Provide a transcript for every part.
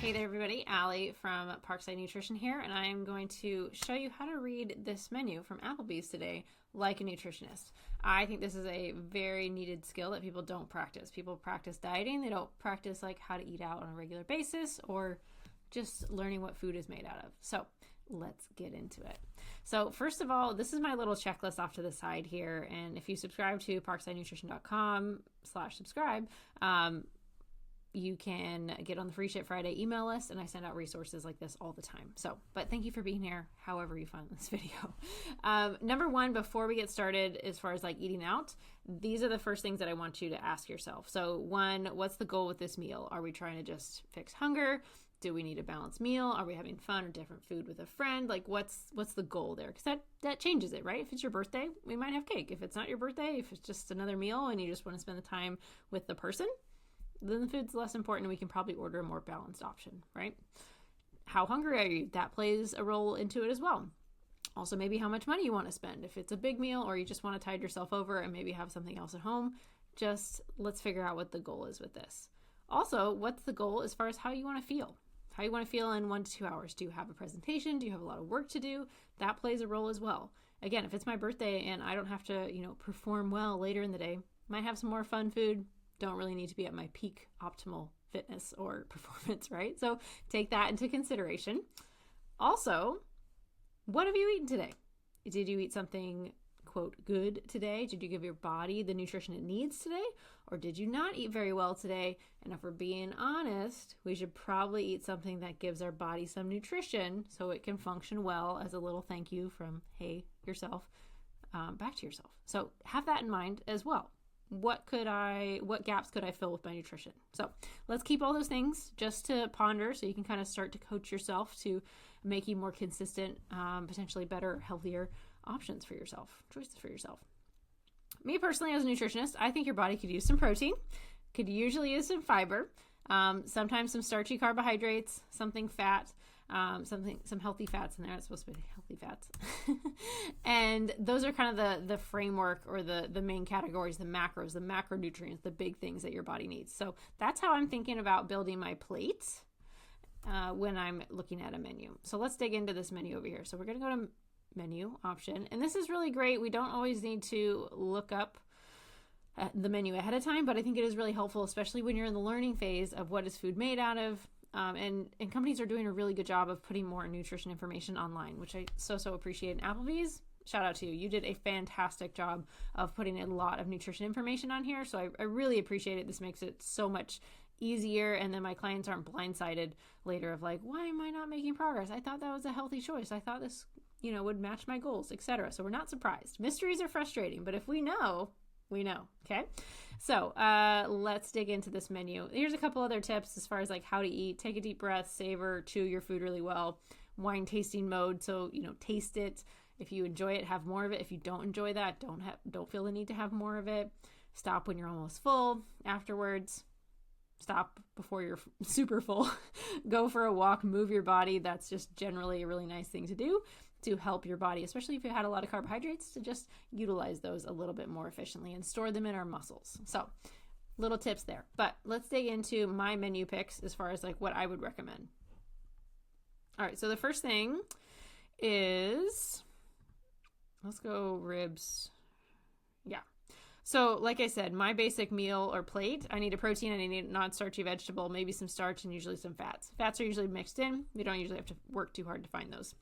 Hey there everybody, Allie from Parkside Nutrition here, and I am going to show you how to read this menu from Applebees today like a nutritionist. I think this is a very needed skill that people don't practice. People practice dieting, they don't practice like how to eat out on a regular basis or just learning what food is made out of. So let's get into it. So first of all, this is my little checklist off to the side here, and if you subscribe to parksidenutrition.com/subscribe, you can get on the Free Shit Friday email list, and I send out resources like this all the time. So, but thank you for being here, however you find this video. Number one, before we get started, as far as like eating out, these are the first things that I want you to ask yourself. So one, what's the goal with this meal? Are we trying to just fix hunger? Do we need a balanced meal? Are we having fun or different food with a friend? Like what's the goal there? Because that changes it, right? If it's your birthday, we might have cake. If it's not your birthday, if it's just another meal and you just want to spend the time with the person, then the food's less important and we can probably order a more balanced option, right? How hungry are you? That plays a role into it as well. Also, maybe how much money you want to spend. If it's a big meal or you just want to tide yourself over and maybe have something else at home, just let's figure out what the goal is with this. Also, what's the goal as far as how you want to feel? How you want to feel in 1 to 2 hours. Do you have a presentation? Do you have a lot of work to do? That plays a role as well. Again, if it's my birthday and I don't have to, perform well later in the day, might have some more fun food. Don't really need to be at my peak optimal fitness or performance, right? So take that into consideration. Also, what have you eaten today? Did you eat something, quote, good today? Did you give your body the nutrition it needs today? Or did you not eat very well today? And if we're being honest, we should probably eat something that gives our body some nutrition so it can function well as a little thank you from, hey, yourself, back to yourself. So have that in mind as well. What gaps could I fill with my nutrition? So let's keep all those things just to ponder so you can kind of start to coach yourself to making more consistent, potentially better, healthier options for yourself, choices for yourself. Me personally, as a nutritionist, I think your body could use some protein, could usually use some fiber, sometimes some starchy carbohydrates, something fat, some healthy fats in there. It's supposed to be healthy fats. And those are kind of the framework or the main categories, the macros, the macronutrients, the big things that your body needs. So that's how I'm thinking about building my plate when I'm looking at a menu. So let's dig into this menu over here. So we're going to go to menu option. And this is really great. We don't always need to look up the menu ahead of time, but I think it is really helpful, especially when you're in the learning phase of what is food made out of. And companies are doing a really good job of putting more nutrition information online, which I so appreciate. And Applebees, shout out to you. You did a fantastic job of putting a lot of nutrition information on here. So I really appreciate it. This makes it so much easier. And then my clients aren't blindsided later of like, why am I not making progress? I thought that was a healthy choice. I thought this, would match my goals, etc. So we're not surprised. Mysteries are frustrating, but if we know, we know. Okay. So let's dig into this menu. Here's a couple other tips as far as like how to eat. Take a deep breath, savor, chew your food really well. Wine tasting mode. So, taste it. If you enjoy it, have more of it. If you don't enjoy that, don't feel the need to have more of it. Stop when you're almost full. Afterwards, stop before you're super full. Go for a walk, move your body. That's just generally a really nice thing to do to help your body, especially if you had a lot of carbohydrates, to just utilize those a little bit more efficiently and store them in our muscles. So little tips there, but let's dig into my menu picks as far as like what I would recommend. All right. So the first thing is, let's go ribs. Yeah. So like I said, my basic meal or plate, I need a protein, I need a non-starchy vegetable, maybe some starch and usually some fats. Fats are usually mixed in. We don't usually have to work too hard to find those.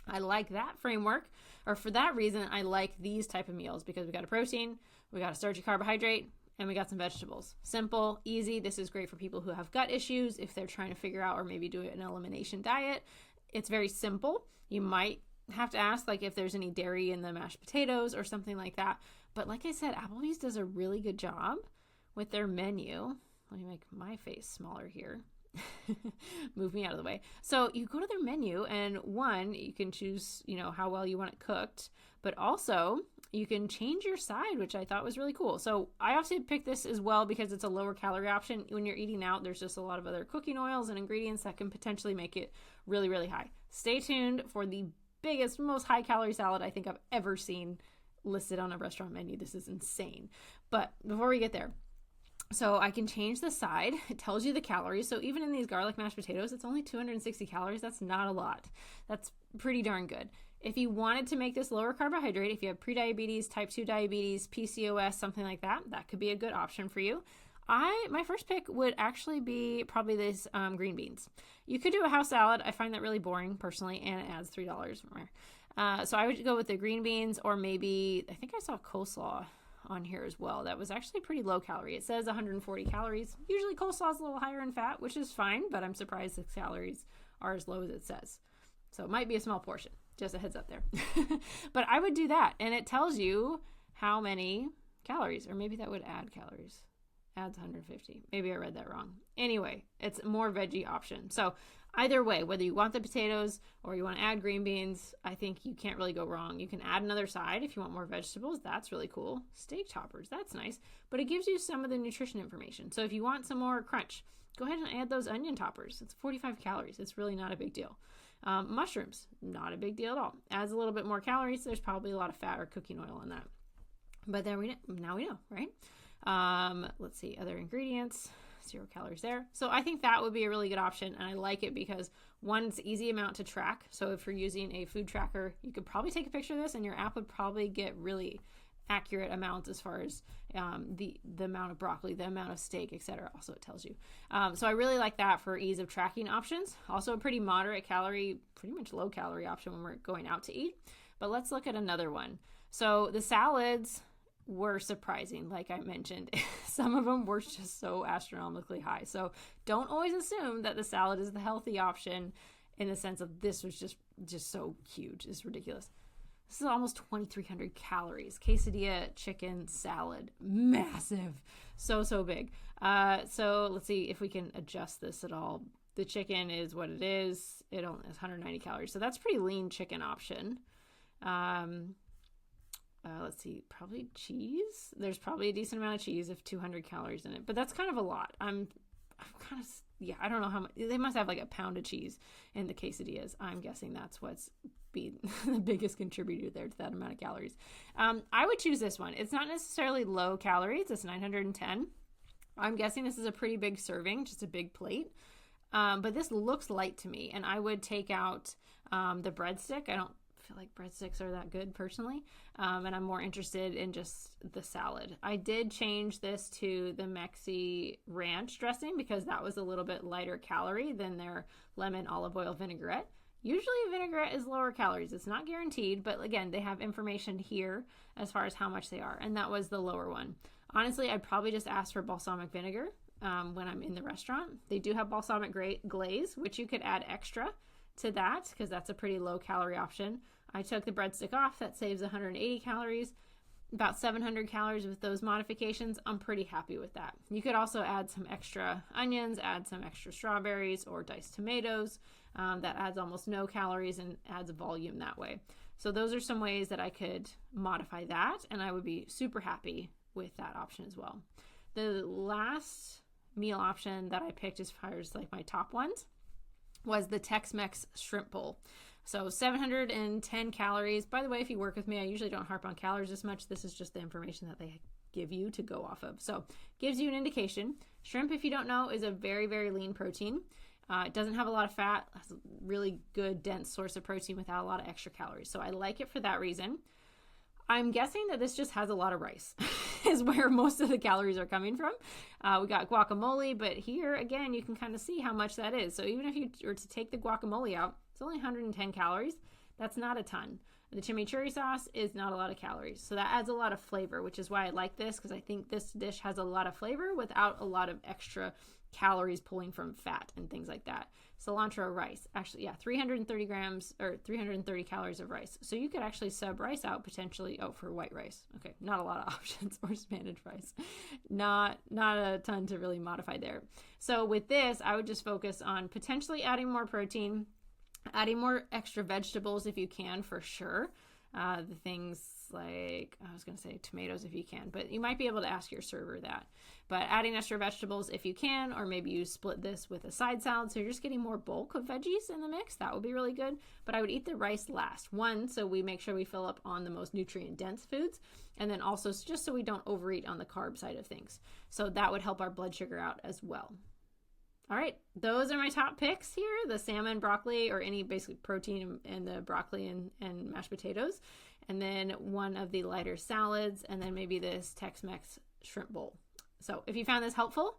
I like that framework, or for that reason, I like these type of meals because we got a protein, we got a starchy carbohydrate, and we got some vegetables. Simple, easy. This is great for people who have gut issues if they're trying to figure out or maybe do an elimination diet. It's very simple. You might have to ask like if there's any dairy in the mashed potatoes or something like that. But like I said, Applebee's does a really good job with their menu. Let me make my face smaller here. Move me out of the way. So you go to their menu and one, you can choose, how well you want it cooked, but also you can change your side, which I thought was really cool. So I also picked this as well because it's a lower calorie option. When you're eating out, there's just a lot of other cooking oils and ingredients that can potentially make it really, really high. Stay tuned for the biggest, most high calorie salad I think I've ever seen listed on a restaurant menu. This is insane. But before we get there, So I can change the side. It tells you the calories. So even in these garlic mashed potatoes, it's only 260 calories. That's not a lot. That's pretty darn good. If you wanted to make this lower carbohydrate, if you have prediabetes, type 2 diabetes, PCOS, something like that, that could be a good option for you. My first pick would actually be probably this green beans. You could do a house salad. I find that really boring personally, and it adds $3 more. So I would go with the green beans, or maybe, I think I saw coleslaw on here as well. That was actually pretty low calorie. It says 140 calories. Usually coleslaw is a little higher in fat, which is fine, but I'm surprised the calories are as low as it says. So it might be a small portion. Just a heads up there. But I would do that, and it tells you how many calories, or maybe that would add calories. Adds 150. Maybe I read that wrong. Anyway, it's a more veggie option. So either way, whether you want the potatoes or you want to add green beans, I think you can't really go wrong. You can add another side if you want more vegetables. That's really cool. Steak toppers, that's nice. But it gives you some of the nutrition information. So if you want some more crunch, go ahead and add those onion toppers. It's 45 calories. It's really not a big deal. Mushrooms, not a big deal at all. Adds a little bit more calories. There's probably a lot of fat or cooking oil in that. But now we know, right? Let's see, other ingredients, 0 calories there. So I think that would be a really good option. And I like it because one, it's an easy amount to track. So if you're using a food tracker, you could probably take a picture of this and your app would probably get really accurate amounts as far as the amount of broccoli, the amount of steak, etc. Also, it tells you. So I really like that for ease of tracking options. Also a pretty moderate calorie, pretty much low calorie option when we're going out to eat. But let's look at another one. So the salads were surprising, like I mentioned. Some of them were just so astronomically high. So don't always assume that the salad is the healthy option in the sense of this was just so huge. It's ridiculous. This is almost 2,300 calories. Quesadilla chicken salad. Massive. So big. So let's see if we can adjust this at all. The chicken is what it is. It only has 190 calories. So that's pretty lean chicken option. Let's see, probably cheese. There's probably a decent amount of cheese if 200 calories in it, but that's kind of a lot. I'm kind of, I don't know how much. They must have like a pound of cheese in the quesadillas. I'm guessing that's what's be the biggest contributor there to that amount of calories. I would choose this one. It's not necessarily low calories. It's 910. I'm guessing this is a pretty big serving, just a big plate. But this looks light to me, and I would take out the breadstick. I don't feel like breadsticks are that good personally, and I'm more interested in just the salad. I did change this to the Mexi ranch dressing because that was a little bit lighter calorie than their lemon olive oil vinaigrette. Usually a vinaigrette is lower calories. It's not guaranteed, but again, they have information here as far as how much they are, and that was the lower one. Honestly, I'd probably just ask for balsamic vinegar when I'm in the restaurant. They do have balsamic glaze, which you could add extra to that because that's a pretty low calorie option. I took the breadstick off. That saves 180 calories, about 700 calories with those modifications. I'm pretty happy with that. You could also add some extra onions, add some extra strawberries or diced tomatoes. That adds almost no calories and adds volume that way. So those are some ways that I could modify that, and I would be super happy with that option as well. The last meal option that I picked as far as like my top ones was the Tex-Mex shrimp bowl. So 710 calories. By the way, if you work with me, I usually don't harp on calories as much. This is just the information that they give you to go off of. So gives you an indication. Shrimp, if you don't know, is a very, very lean protein. It doesn't have a lot of fat. It's a really good, dense source of protein without a lot of extra calories. So I like it for that reason. I'm guessing that this just has a lot of rice is where most of the calories are coming from. We got guacamole, but here, again, you can kind of see how much that is. So even if you were to take the guacamole out, it's only 110 calories. That's not a ton. The chimichurri sauce is not a lot of calories. So that adds a lot of flavor, which is why I like this, because I think this dish has a lot of flavor without a lot of extra calories pulling from fat and things like that. Cilantro rice, actually, 330 grams or 330 calories of rice. So you could actually sub rice out potentially. Oh, for white rice. Okay, not a lot of options. Or Spanish rice. Not a ton to really modify there. So with this, I would just focus on potentially adding more protein, adding more extra vegetables if you can, for sure. The things like, I was going to say tomatoes if you can, but you might be able to ask your server that. But adding extra vegetables if you can, or maybe you split this with a side salad, so you're just getting more bulk of veggies in the mix. That would be really good. But I would eat the rice last. One, so we make sure we fill up on the most nutrient-dense foods, and then also just so we don't overeat on the carb side of things. So that would help our blood sugar out as well. All right, those are my top picks here, the salmon, broccoli, or any basically protein in the broccoli and mashed potatoes, and then one of the lighter salads, and then maybe this Tex-Mex shrimp bowl. So if you found this helpful,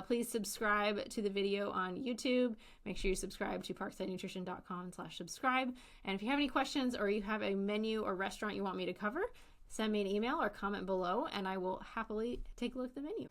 please subscribe to the video on YouTube. Make sure you subscribe to parksidenutrition.com/subscribe. And if you have any questions or you have a menu or restaurant you want me to cover, send me an email or comment below, and I will happily take a look at the menu.